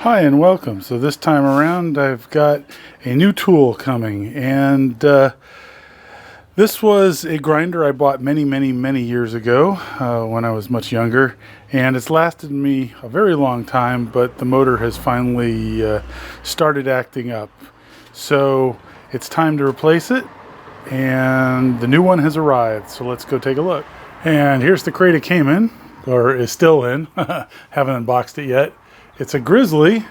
Hi and welcome. So this time around I've got a new tool coming, and this was a grinder I bought many years ago when I was much younger, and it's lasted me a very long time, but the motor has finally started acting up. So it's time to replace it, and the new one has arrived, so let's go take a look. And here's the crate it came in, or is still in. Haven't unboxed it yet. It's a Grizzly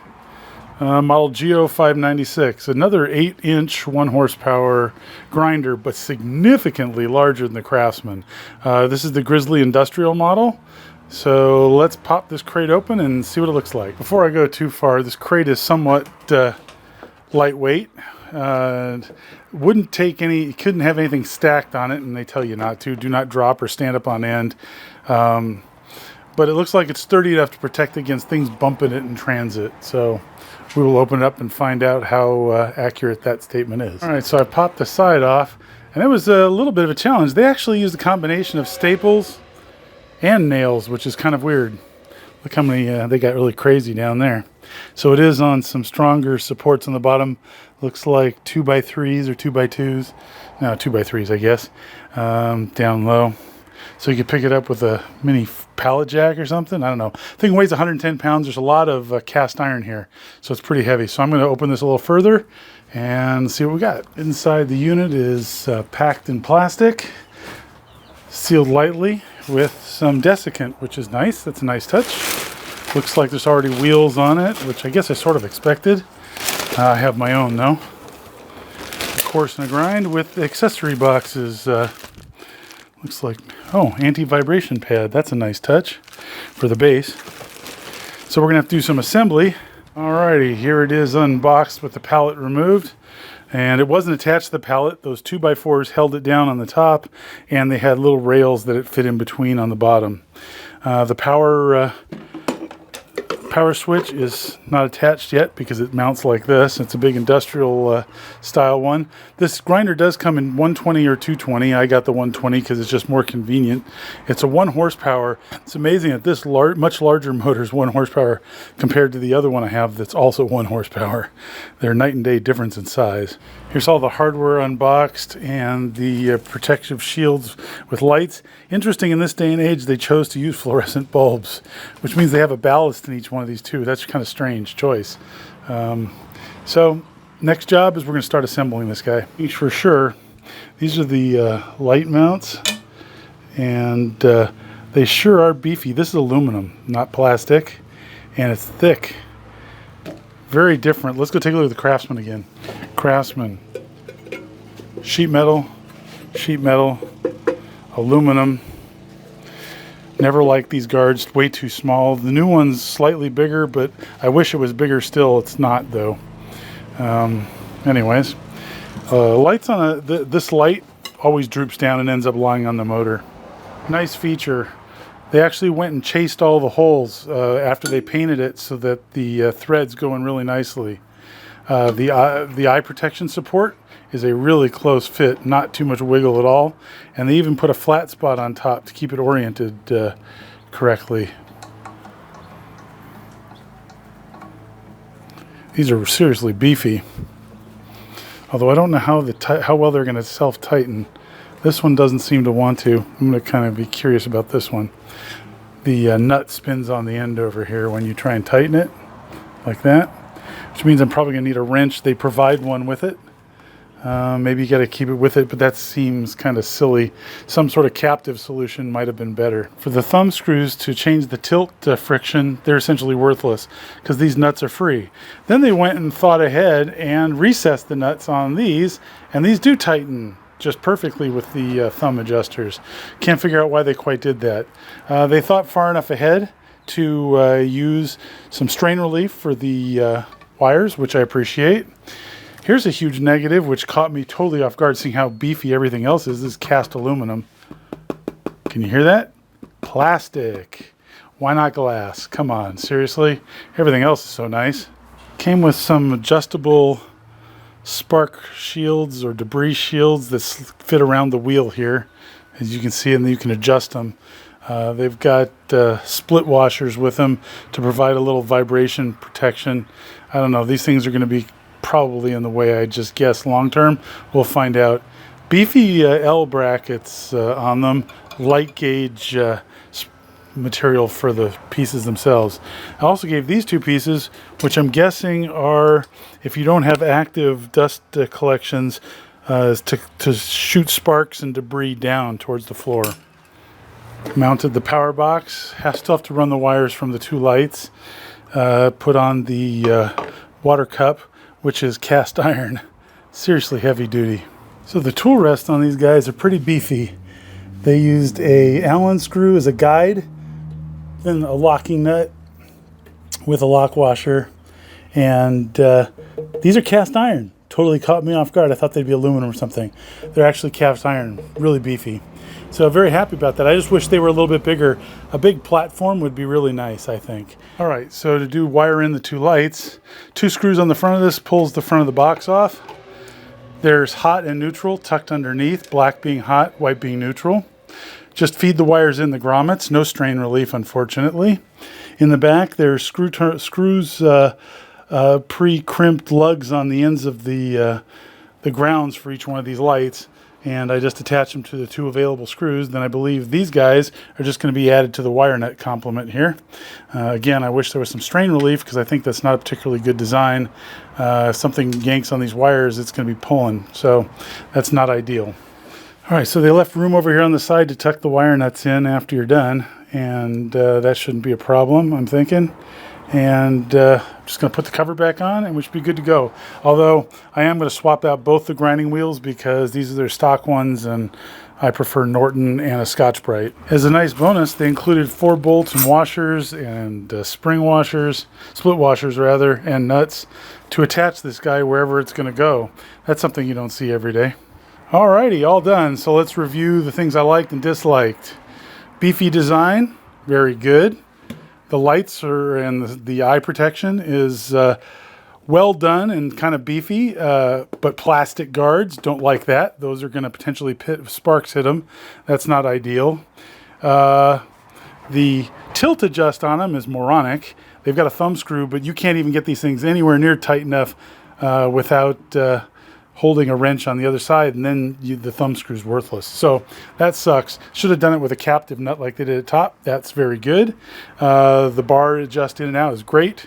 model G0596, another 8-inch 1 horsepower grinder, but significantly larger than the Craftsman. This is the Grizzly industrial model. So let's pop this crate open and see what it looks like. Before I go too far, this crate is somewhat lightweight. Wouldn't take any, couldn't have anything stacked on it, and they tell you not to. Do not drop or stand up on end. But it looks like it's sturdy enough to protect against things bumping it in transit. So we will open it up and find out how accurate that statement is. All right, so I popped the side off, and it was a little bit of a challenge. They actually used a combination of staples and nails, which is kind of weird. Look how many, they got really crazy down there. So it is on some stronger supports on the bottom. Looks like 2x3s or 2x2s. No, 2x3s, I guess, down low. So you could pick it up with a mini pallet jack or something. I don't know. The thing weighs 110 pounds. There's a lot of cast iron here, so it's pretty heavy. So I'm going to open this a little further and see what we got. Inside the unit is packed in plastic, sealed lightly with some desiccant, which is nice. That's a nice touch. Looks like there's already wheels on it, which I guess I sort of expected. I have my own though. A course and a grind with accessory boxes. Looks like, oh, anti-vibration pad. That's a nice touch for the base. So we're going to have to do some assembly. Alrighty, here it is unboxed with the pallet removed. And it wasn't attached to the pallet. Those 2x4s held it down on the top, and they had little rails that it fit in between on the bottom. The power switch is not attached yet because it mounts like this. It's a big industrial style one. This grinder does come in 120 or 220. I got the 120 because it's just more convenient. It's a 1 horsepower. It's amazing that this much larger motor is 1 horsepower compared to the other one I have that's also 1 horsepower. They're night and day difference in size. Here's all the hardware unboxed and the protective shields with lights. Interesting, in this day and age they chose to use fluorescent bulbs, which means they have a ballast in each one of these too. That's kind of strange choice. So next job is we're going to start assembling this guy. For sure, these are the light mounts, and they sure are beefy. This is aluminum, not plastic, and it's thick. Very different. Let's go take a look at the Craftsman again. Craftsman, sheet metal, aluminum. Never liked these guards, way too small. The new one's slightly bigger, but I wish it was bigger still. It's not though. Anyways, lights on this light always droops down and ends up lying on the motor. Nice feature. They actually went and chased all the holes after they painted it so that the threads go in really nicely. The eye protection support is a really close fit, not too much wiggle at all, and they even put a flat spot on top to keep it oriented correctly. These are seriously beefy, although I don't know how well they're going to self-tighten. This one doesn't seem to want to. I'm going to kind of be curious about this one. The nut spins on the end over here when you try and tighten it, like that, which means I'm probably going to need a wrench. They provide one with it. Maybe you got to keep it with it, but that seems kind of silly. Some sort of captive solution might have been better. For the thumb screws to change the tilt friction, they're essentially worthless because these nuts are free. Then they went and thought ahead and recessed the nuts on these, and these do tighten just perfectly with the thumb adjusters. Can't figure out why they quite did that. They thought far enough ahead to use some strain relief for the wires, which I appreciate. Here's a huge negative, which caught me totally off guard, seeing how beefy everything else is. This is cast aluminum. Can you hear that? Plastic. Why not glass? Come on, seriously? Everything else is so nice. Came with some adjustable spark shields or debris shields that fit around the wheel here, as you can see, and you can adjust them. They've got split washers with them to provide a little vibration protection. I don't know, these things are going to be probably in the way I just guessed long term. We'll find out. Beefy L brackets on them, light gauge material for the pieces themselves. I also gave these two pieces, which I'm guessing are, if you don't have active dust collections, to shoot sparks and debris down towards the floor. Mounted the power box. Still have to run the wires from the two lights. Put on the water cup, which is cast iron. Seriously heavy duty. So the tool rests on these guys are pretty beefy. They used a Allen screw as a guide, then a locking nut with a lock washer, and these are cast iron. Totally caught me off guard. I thought they'd be aluminum or something. They're actually cast iron, really beefy. So very happy about that. I just wish they were a little bit bigger. A big platform would be really nice, I think. All right, so to do wire in the two lights, 2 screws on the front of this pulls the front of the box off. There's hot and neutral tucked underneath, black being hot, white being neutral. Just feed the wires in the grommets, no strain relief, unfortunately. In the back, there's screws, pre-crimped lugs on the ends of the grounds for each one of these lights, and I just attach them to the 2 available screws. Then I believe these guys are just going to be added to the wire nut complement here. Again, I wish there was some strain relief because I think that's not a particularly good design. If something yanks on these wires, it's going to be pulling, so that's not ideal. All right, so they left room over here on the side to tuck the wire nuts in after you're done, and that shouldn't be a problem, I'm thinking. And I'm just going to put the cover back on and we should be good to go. Although I am going to swap out both the grinding wheels because these are their stock ones and I prefer Norton and a Scotch-Brite. As a nice bonus, they included 4 bolts and washers and spring washers, split washers rather, and nuts to attach this guy wherever it's going to go. That's something you don't see every day. Alrighty, all done. So let's review the things I liked and disliked. Beefy design, very good. The lights and the eye protection is well done and kind of beefy, but plastic guards, don't like that. Those are going to potentially sparks hit them. That's not ideal. The tilt adjust on them is moronic. They've got a thumb screw, but you can't even get these things anywhere near tight enough without holding a wrench on the other side, and then the thumb screw's worthless. So that sucks. Should have done it with a captive nut like they did at top. That's very good. The bar adjust in and out is great.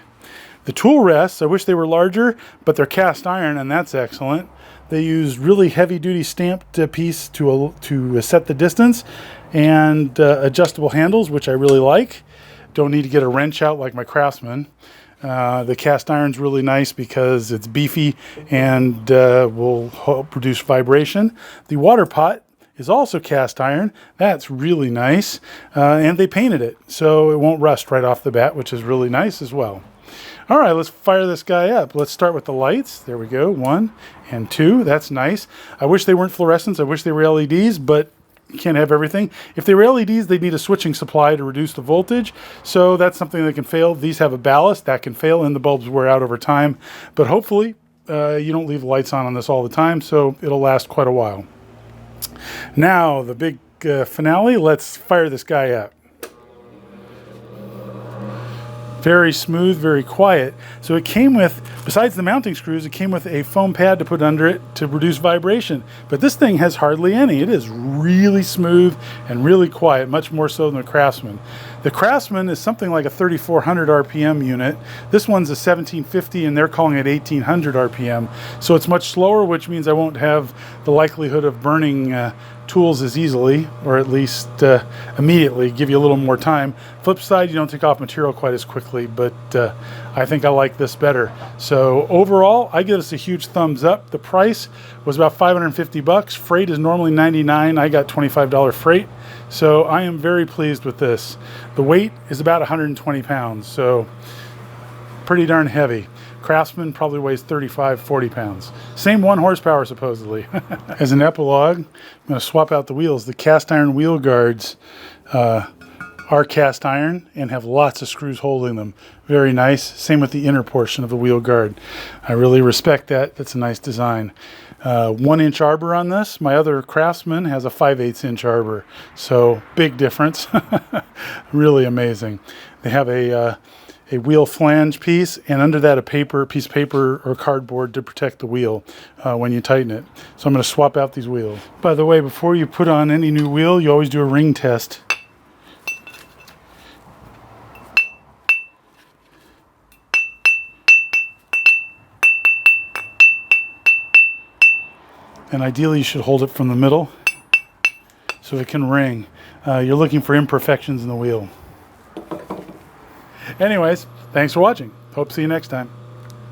The tool rests, I wish they were larger, but they're cast iron, and that's excellent. They used really heavy-duty stamped piece to set the distance, and adjustable handles, which I really like. Don't need to get a wrench out like my Craftsman. The cast iron's really nice because it's beefy and will help produce vibration. The water pot is also cast iron. That's really nice. And they painted it, so it won't rust right off the bat, which is really nice as well. All right, let's fire this guy up. Let's start with the lights. There we go, 1 and 2. That's nice. I wish they weren't fluorescents. I wish they were LEDs, but you can't have everything. If they were LEDs, they'd need a switching supply to reduce the voltage. So that's something that can fail. These have a ballast. That can fail, and the bulbs wear out over time. But hopefully, you don't leave the lights on this all the time, so it'll last quite a while. Now, the big finale. Let's fire this guy up. Very smooth, very quiet. So it came with, besides the mounting screws, it came with a foam pad to put under it to reduce vibration. But this thing has hardly any. It is really smooth and really quiet, much more so than the Craftsman. The Craftsman is something like a 3,400 RPM unit. This one's a 1750 and they're calling it 1,800 RPM. So it's much slower, which means I won't have the likelihood of burning tools as easily, or at least immediately, give you a little more time. Flip side, you don't take off material quite as quickly, but I think I like this better. So overall, I give this a huge thumbs up. The price was about 550 bucks. Freight is normally $99. I got $25 freight. So I am very pleased with this. The weight is about 120 pounds, so pretty darn heavy. Craftsman probably weighs 35, 40 pounds. Same 1 horsepower, supposedly. As an epilogue, I'm going to swap out the wheels. The cast iron wheel guards are cast iron and have lots of screws holding them. Very nice. Same with the inner portion of the wheel guard. I really respect that. That's a nice design. 1-inch arbor on this. My other Craftsman has a 5/8 inch arbor. So big difference. Really amazing. They have a wheel flange piece, and under that a piece of paper or cardboard to protect the wheel when you tighten it. So I'm going to swap out these wheels. By the way, before you put on any new wheel, you always do a ring test. And ideally you should hold it from the middle so it can ring. You're looking for imperfections in the wheel. Anyways, thanks for watching. Hope to see you next time.